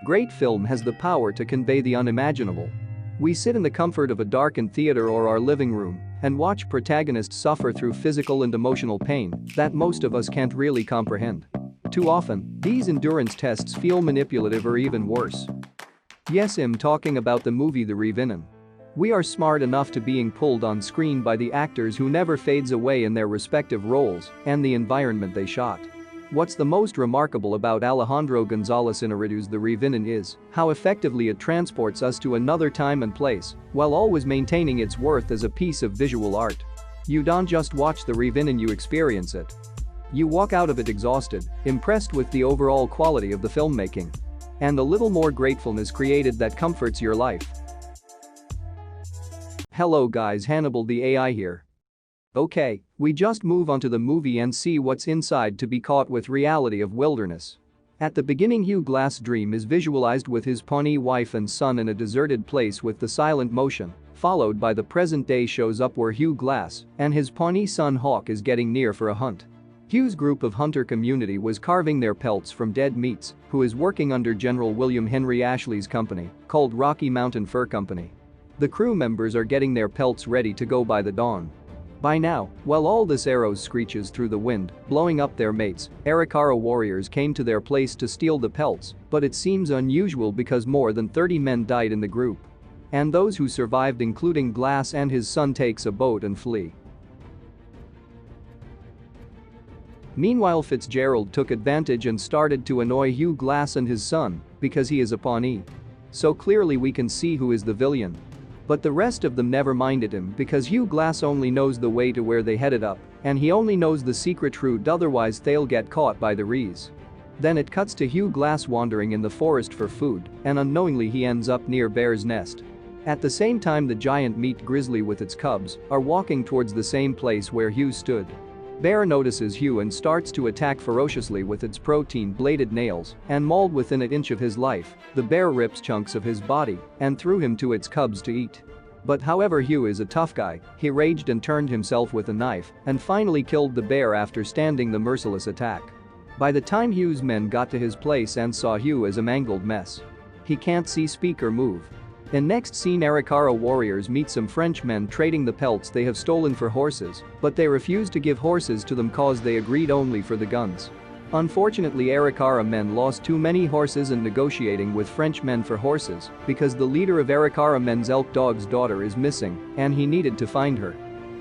Great film has the power to convey the unimaginable. We sit in the comfort of a darkened theater or our living room and watch protagonists suffer through physical and emotional pain that most of us can't really comprehend. Too often, these endurance tests feel manipulative or even worse. Yes, I'm talking about the movie The Revenant. We are smart enough to being pulled on screen by the actors who never fades away in their respective roles and the environment they shot. What's the most remarkable about Alejandro González Iñárritu's The Revenant is how effectively it transports us to another time and place while always maintaining its worth as a piece of visual art. You don't just watch The Revenant, you experience it. You walk out of it exhausted, impressed with the overall quality of the filmmaking. And a little more gratefulness created that comforts your life. Hello guys, Hannibal the AI here. Okay, we just move on to the movie and see what's inside to be caught with reality of wilderness. At the beginning, Hugh Glass' dream is visualized with his Pawnee wife and son in a deserted place with the silent motion, followed by the present day shows up where Hugh Glass and his Pawnee son Hawk is getting near for a hunt. Hugh's group of hunter community was carving their pelts from dead meats, who is working under General William Henry Ashley's company, called Rocky Mountain Fur Company. The crew members are getting their pelts ready to go by the dawn. By now, while all this arrows screeches through the wind, blowing up their mates, Arikara warriors came to their place to steal the pelts, but it seems unusual because more than 30 men died in the group. And those who survived, including Glass and his son, takes a boat and flee. Meanwhile, Fitzgerald took advantage and started to annoy Hugh Glass and his son because he is a Pawnee. So clearly we can see who is the villain. But the rest of them never minded him because Hugh Glass only knows the way to where they headed up, and he only knows the secret route, otherwise they'll get caught by the Rees. Then it cuts to Hugh Glass wandering in the forest for food, and unknowingly he ends up near Bear's Nest. At the same time, the giant meat grizzly with its cubs are walking towards the same place where Hugh stood. Bear notices Hugh and starts to attack ferociously with its protein-bladed nails, and mauled within an inch of his life, the bear rips chunks of his body and threw him to its cubs to eat. But however, Hugh is a tough guy, he raged and turned himself with a knife and finally killed the bear after standing the merciless attack. By the time Hugh's men got to his place and saw Hugh as a mangled mess, he can't see, speak or move. In next scene, Arikara warriors meet some Frenchmen trading the pelts they have stolen for horses, but they refuse to give horses to them cause they agreed only for the guns. Unfortunately, Arikara men lost too many horses in negotiating with Frenchmen for horses because the leader of Arikara men's elk dog's daughter is missing and he needed to find her.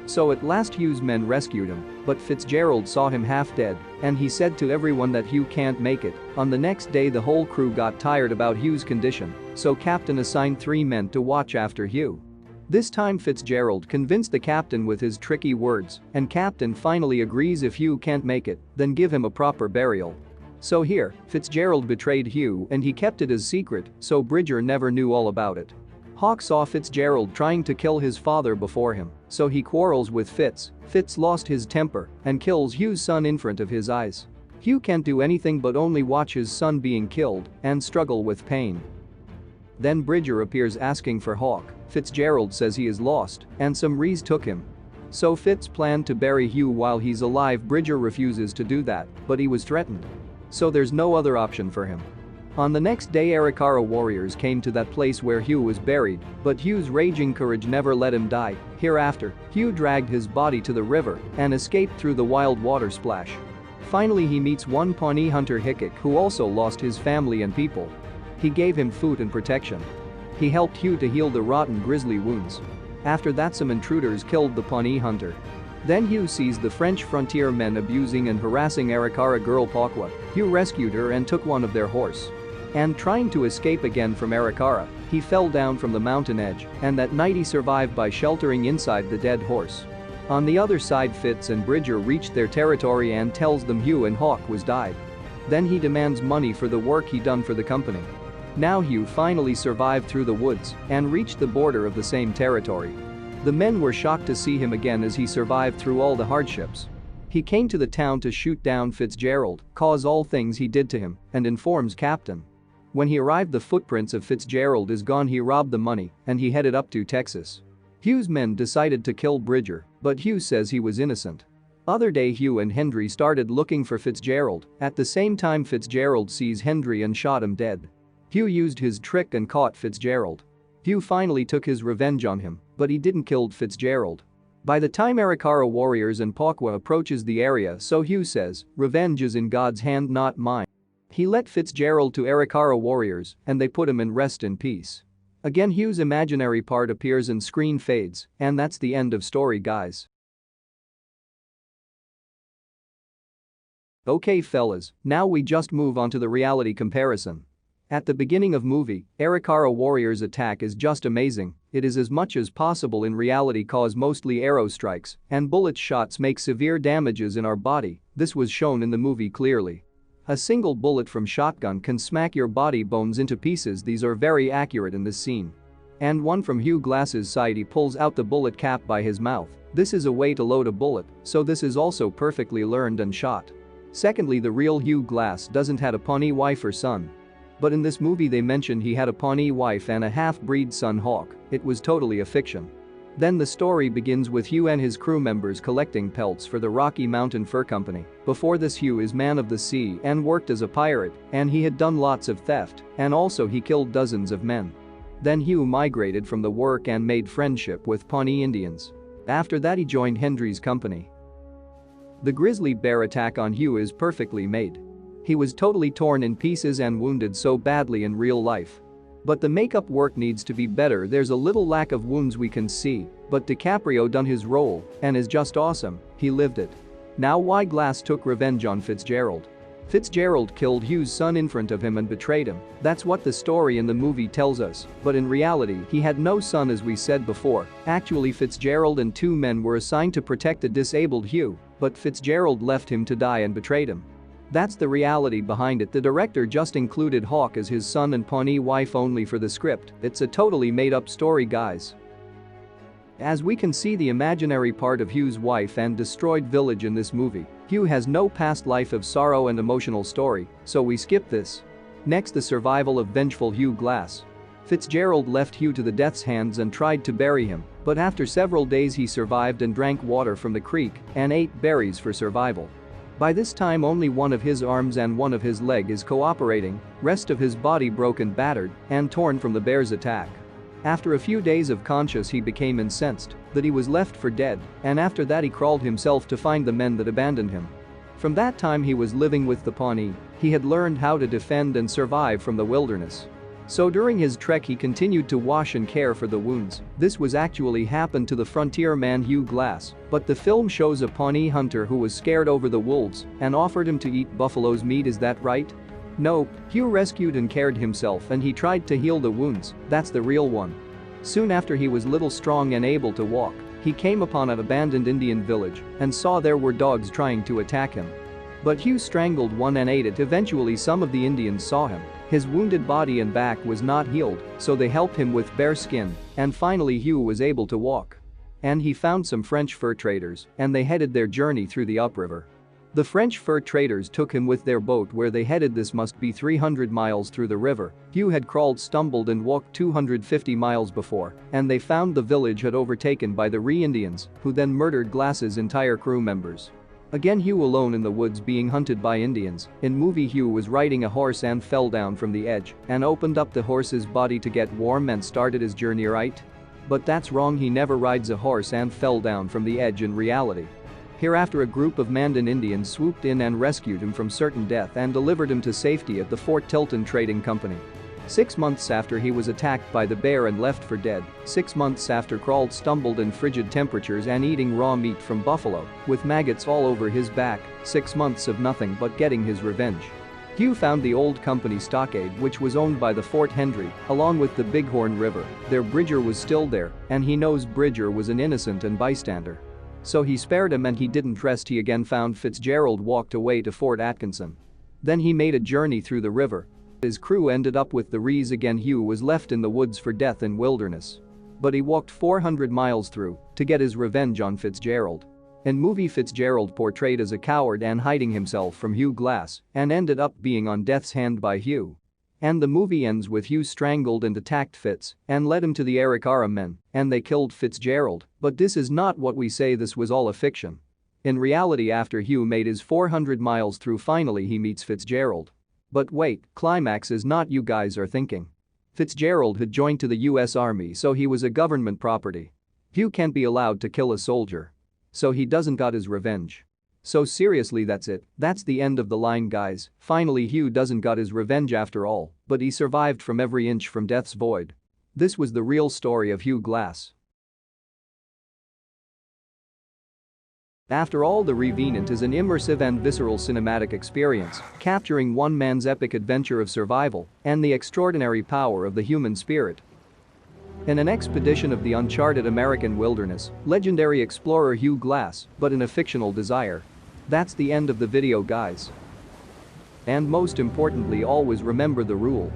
So at last Hugh's men rescued him, but Fitzgerald saw him half dead and he said to everyone that Hugh can't make it. On the next day, the whole crew got tired about Hugh's condition, so Captain assigned 3 men to watch after Hugh. This time Fitzgerald convinced the captain with his tricky words, and Captain finally agrees if Hugh can't make it, then give him a proper burial. So here, Fitzgerald betrayed Hugh and he kept it as secret, so Bridger never knew all about it. Hawk saw Fitzgerald trying to kill his father before him, so he quarrels with Fitz. Fitz lost his temper and kills Hugh's son in front of his eyes. Hugh can't do anything but only watch his son being killed and struggle with pain. Then Bridger appears asking for Hawk. Fitzgerald says he is lost and some Rees took him. So Fitz planned to bury Hugh while he's alive. Bridger refuses to do that, but he was threatened. So there's no other option for him. On the next day, Arikara warriors came to that place where Hugh was buried, but Hugh's raging courage never let him die. Hereafter, Hugh dragged his body to the river and escaped through the wild water splash. Finally, he meets one Pawnee hunter, Hickok, who also lost his family and people. He gave him food and protection. He helped Hugh to heal the rotten grizzly wounds. After that, some intruders killed the Pawnee hunter. Then Hugh sees the French frontier men abusing and harassing Arikara girl Pakwa. Hugh rescued her and took one of their horse. And trying to escape again from Arikara, he fell down from the mountain edge, and that night he survived by sheltering inside the dead horse. On the other side, Fitz and Bridger reached their territory and tells them Hugh and Hawk was died. Then he demands money for the work he done for the company. Now Hugh finally survived through the woods and reached the border of the same territory. The men were shocked to see him again as he survived through all the hardships. He came to the town to shoot down Fitzgerald, cause all things he did to him, and informs Captain. When he arrived, the footprints of Fitzgerald is gone. He robbed the money and he headed up to Texas. Hugh's men decided to kill Bridger, but Hugh says he was innocent. Other day, Hugh and Hendry started looking for Fitzgerald. At the same time, Fitzgerald sees Hendry and shot him dead. Hugh used his trick and caught Fitzgerald. Hugh finally took his revenge on him, but he didn't kill Fitzgerald. By the time Arikara warriors and Pakwa approaches the area, so Hugh says, "Revenge is in God's hand, not mine." He let Fitzgerald to Arikara warriors and they put him in rest in peace. Again Hugh's imaginary part appears and screen fades, and that's the end of story, guys. Okay fellas, now we just move on to the reality comparison. At the beginning of movie, Arikara warriors' attack is just amazing. It is as much as possible in reality cause mostly arrow strikes and bullet shots make severe damages in our body. This was shown in the movie clearly. A single bullet from shotgun can smack your body bones into pieces. These are very accurate in this scene. And one from Hugh Glass's side, he pulls out the bullet cap by his mouth. This is a way to load a bullet, so this is also perfectly learned and shot. Secondly, the real Hugh Glass doesn't have a Pawnee wife or son. But in this movie they mentioned he had a Pawnee wife and a half-breed son Hawk. It was totally a fiction. Then the story begins with Hugh and his crew members collecting pelts for the Rocky Mountain Fur Company. Before this, Hugh is man of the sea and worked as a pirate, and he had done lots of theft, and also he killed dozens of men. Then Hugh migrated from the work and made friendship with Pawnee Indians. After that he joined Hendry's company. The grizzly bear attack on Hugh is perfectly made. He was totally torn in pieces and wounded so badly in real life. But the makeup work needs to be better. There's a little lack of wounds we can see, but DiCaprio done his role and is just awesome. He lived it. Now why Glass took revenge on Fitzgerald? Fitzgerald killed Hugh's son in front of him and betrayed him. That's what the story in the movie tells us, but in reality he had no son, as we said before. Actually Fitzgerald and two men were assigned to protect a disabled Hugh, but Fitzgerald left him to die and betrayed him. That's the reality behind it. The director just included Hawk as his son and Pawnee wife only for the script. It's a totally made-up story, guys. As we can see the imaginary part of Hugh's wife and destroyed village in this movie. Hugh has no past life of sorrow and emotional story, so we skip this. Next, the survival of vengeful Hugh Glass. Fitzgerald left Hugh to the death's hands and tried to bury him, but after several days he survived and drank water from the creek and ate berries for survival. By this time only one of his arms and one of his leg is cooperating, rest of his body broken, battered, and torn from the bear's attack. After a few days of conscious he became incensed that he was left for dead, and after that he crawled himself to find the men that abandoned him. From that time he was living with the Pawnee. He had learned how to defend and survive from the wilderness. So during his trek he continued to wash and care for the wounds. This was actually happened to the frontier man Hugh Glass, but the film shows a Pawnee hunter who was scared over the wolves and offered him to eat buffalo's meat. Is that right? Nope, Hugh rescued and cared himself and he tried to heal the wounds. That's the real one. Soon after he was little strong and able to walk, he came upon an abandoned Indian village and saw there were dogs trying to attack him. But Hugh strangled one and ate it. Eventually some of the Indians saw him. His wounded body and back was not healed, so they helped him with bear skin, and finally Hugh was able to walk. And he found some French fur traders, and they headed their journey through the upriver. The French fur traders took him with their boat where they headed. This must be 300 miles through the river. Hugh had crawled, stumbled and walked 250 miles before, and they found the village had overtaken by the Indians, who then murdered Glass's entire crew members. Again Hugh alone in the woods being hunted by Indians. In movie Hugh was riding a horse and fell down from the edge and opened up the horse's body to get warm and started his journey, right? But that's wrong. He never rides a horse and fell down from the edge in reality. Hereafter a group of Mandan Indians swooped in and rescued him from certain death and delivered him to safety at the Fort Tilton Trading Company. 6 months after he was attacked by the bear and left for dead. 6 months after crawled, stumbled in frigid temperatures and eating raw meat from buffalo with maggots all over his back. 6 months of nothing but getting his revenge. Hugh found the old company stockade which was owned by the Fort Henry along with the Bighorn River. Their Bridger was still there and he knows Bridger was an innocent and bystander. So he spared him and he didn't rest. He again found Fitzgerald, walked away to Fort Atkinson. Then he made a journey through the river. His crew ended up with the Rees again. Hugh was left in the woods for death in wilderness. But he walked 400 miles through to get his revenge on Fitzgerald. In movie Fitzgerald portrayed as a coward and hiding himself from Hugh Glass and ended up being on death's hand by Hugh. And the movie ends with Hugh strangled and attacked Fitz and led him to the Arikara men and they killed Fitzgerald. But this is not what we say. This was all a fiction. In reality, after Hugh made his 400 miles through, finally he meets Fitzgerald. But wait, climax is not you guys are thinking. Fitzgerald had joined to the US Army, so he was a government property. Hugh can't be allowed to kill a soldier. So he doesn't got his revenge. So seriously, that's it, that's the end of the line, guys. Finally, Hugh doesn't got his revenge after all, but he survived from every inch from death's void. This was the real story of Hugh Glass. After all, The Revenant is an immersive and visceral cinematic experience, capturing one man's epic adventure of survival and the extraordinary power of the human spirit. In an expedition of the uncharted American wilderness, legendary explorer Hugh Glass, but in a fictional desire. That's the end of the video, guys. And most importantly, always remember the rule.